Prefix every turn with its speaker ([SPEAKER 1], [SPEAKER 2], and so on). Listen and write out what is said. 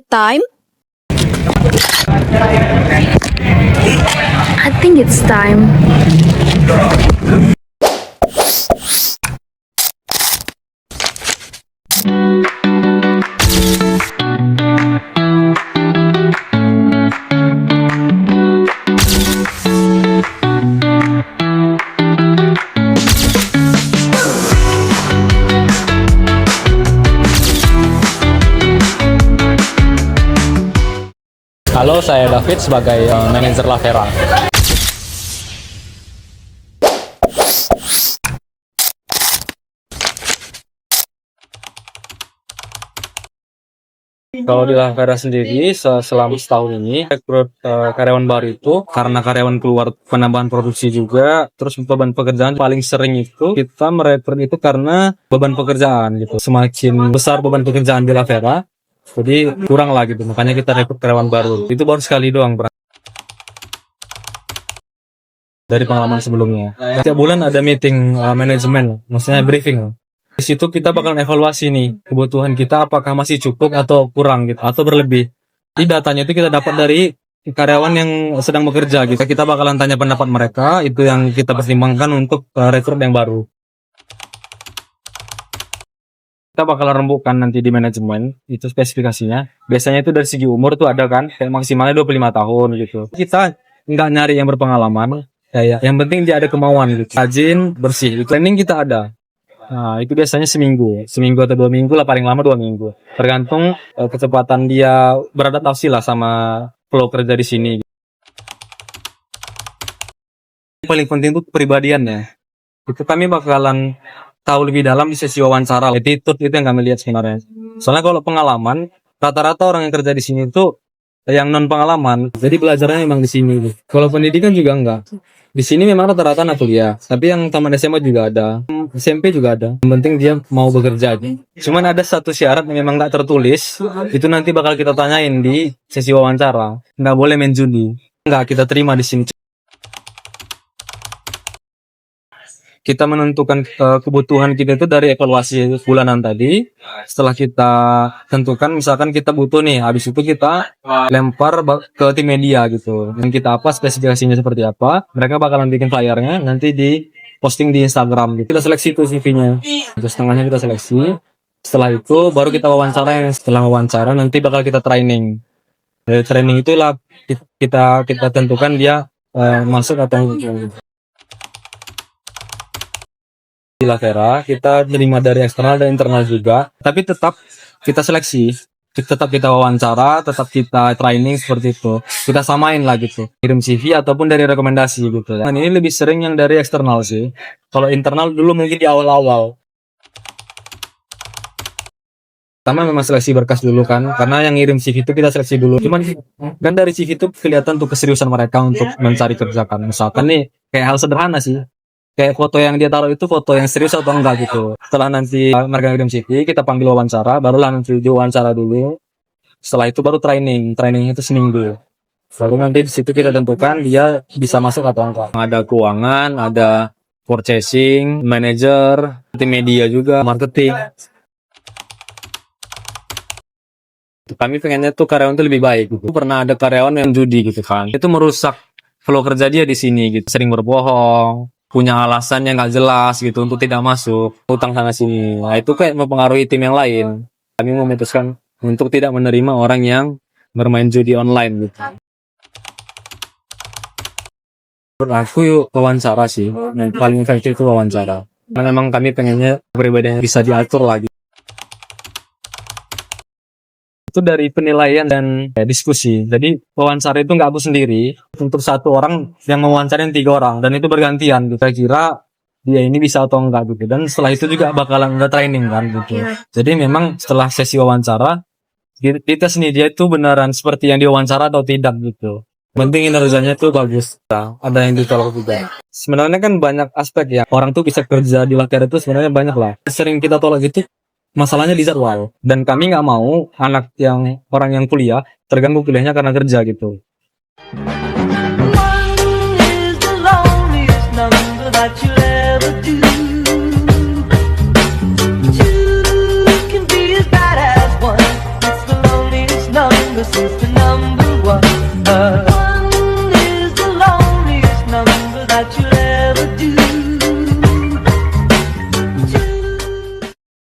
[SPEAKER 1] it time?
[SPEAKER 2] I think it's time.
[SPEAKER 3] Halo, saya David sebagai manajer Lavera. Kalau di Lavera sendiri, selama setahun ini, rekrut karyawan baru itu, karena karyawan keluar penambahan produksi juga, terus beban pekerjaan paling sering itu, kita merekrut itu karena beban pekerjaan gitu. Semakin besar beban pekerjaan di Lavera, jadi kurang lah gitu, makanya kita rekrut karyawan baru. Itu baru sekali doang, Bro. Dari pengalaman sebelumnya. Setiap bulan ada meeting manajemen, maksudnya briefing. Di situ kita bakal evaluasi nih, kebutuhan kita apakah masih cukup atau kurang gitu, atau berlebih. Di datanya itu kita dapat dari karyawan yang sedang bekerja gitu. Kita bakalan tanya pendapat mereka, itu yang kita pertimbangkan untuk rekrut yang baru. Kita bakal rembukkan nanti di manajemen, itu spesifikasinya. Biasanya itu dari segi umur tuh ada kan, kayak maksimalnya 25 tahun gitu. Kita nggak nyari yang berpengalaman, kayak yang penting dia ada kemauan gitu. Rajin, bersih. Training kita ada. Nah, itu biasanya seminggu atau 2 minggu lah, paling lama 2 minggu. Tergantung kecepatan dia beradaptasi lah sama flow kerja di sini. Paling penting tuh kepribadiannya. Itu kami bakalan tahu lebih dalam di sesi wawancara. Attitude itu yang kami lihat sebenarnya. Soalnya kalau pengalaman, rata-rata orang yang kerja di sini itu yang non pengalaman. Jadi belajarnya memang di sini. Kalau pendidikan juga enggak. Di sini memang rata-rata anak kuliah. Tapi yang taman SMA juga ada, SMP juga ada. Yang penting dia mau bekerja aja. Cuman ada satu syarat yang memang enggak tertulis. Itu nanti bakal kita tanyain di sesi wawancara. Enggak boleh main judi. Enggak kita terima di sini. Kita menentukan kebutuhan kita itu dari evaluasi bulanan tadi. Setelah kita tentukan, misalkan kita butuh nih, habis itu kita lempar ke tim media gitu. Dan kita apa, spesifikasinya seperti apa, mereka bakalan bikin flyernya, nanti di posting di Instagram gitu. Kita seleksi tuh CV-nya. Terus setengahnya kita seleksi. Setelah itu baru kita wawancara. Setelah wawancara nanti bakal kita training. Dari training itulah kita tentukan dia masuk atau enggak. Di Lavera kita terima dari eksternal dan internal juga, tapi tetap kita seleksi, tetap kita wawancara, tetap kita training seperti itu. Kita samain lah gitu, kirim CV ataupun dari rekomendasi gitu. Dan ini lebih sering yang dari eksternal sih. Kalau internal dulu mungkin di awal-awal. Pertama memang seleksi berkas dulu kan, karena yang ngirim CV itu kita seleksi dulu. Cuman kan dari CV itu kelihatan tuh keseriusan mereka untuk mencari kerja kan. Misalkan nih kayak hal sederhana sih. Kayak foto yang dia taruh itu foto yang serius atau enggak gitu. Setelah nanti mereka ngirim CV, kita panggil wawancara, barulah nanti diwawancara dulu. Setelah itu baru training. Training itu seminggu. Lalu nanti di situ kita tentukan dia bisa masuk atau enggak. Ada keuangan, ada purchasing, manager, tim media juga, marketing. Kami pengennya tuh karyawan itu lebih baik gitu. Pernah ada karyawan yang judi gitu kan. Itu merusak flow kerja dia di sini gitu. Sering berbohong, punya alasan yang nggak jelas gitu untuk tidak masuk, utang sana sini. Nah itu kayak mempengaruhi tim yang lain. Kami memutuskan untuk tidak menerima orang yang bermain judi online gitu. Menurut aku yuk wawancara sih, yang paling efektif itu wawancara. Karena memang kami pengennya kepribadian bisa diatur lagi. Itu dari penilaian dan diskusi. Jadi wawancara itu nggak aku sendiri. Untuk satu orang yang mewawancarain 3 orang dan itu bergantian. Kita kira dia ini bisa atau enggak gitu. Dan setelah itu juga bakalan ada training kan gitu. Jadi memang setelah sesi wawancara kita sendiri dia itu beneran seperti yang diwawancara atau tidak gitu. Penting kinerjanya itu bagus. Nah, ada yang ditolak juga. Sebenarnya kan banyak aspek ya. Orang tuh bisa kerja di Lavera itu sebenarnya banyak lah. Sering kita tolak gitu. Masalahnya di jadwal, dan kami nggak mau orang yang kuliah terganggu kuliahnya karena kerja gitu.
[SPEAKER 4] Two can be as bad as one. It's the loneliest number.
[SPEAKER 1] the number one. One is the loneliest number that you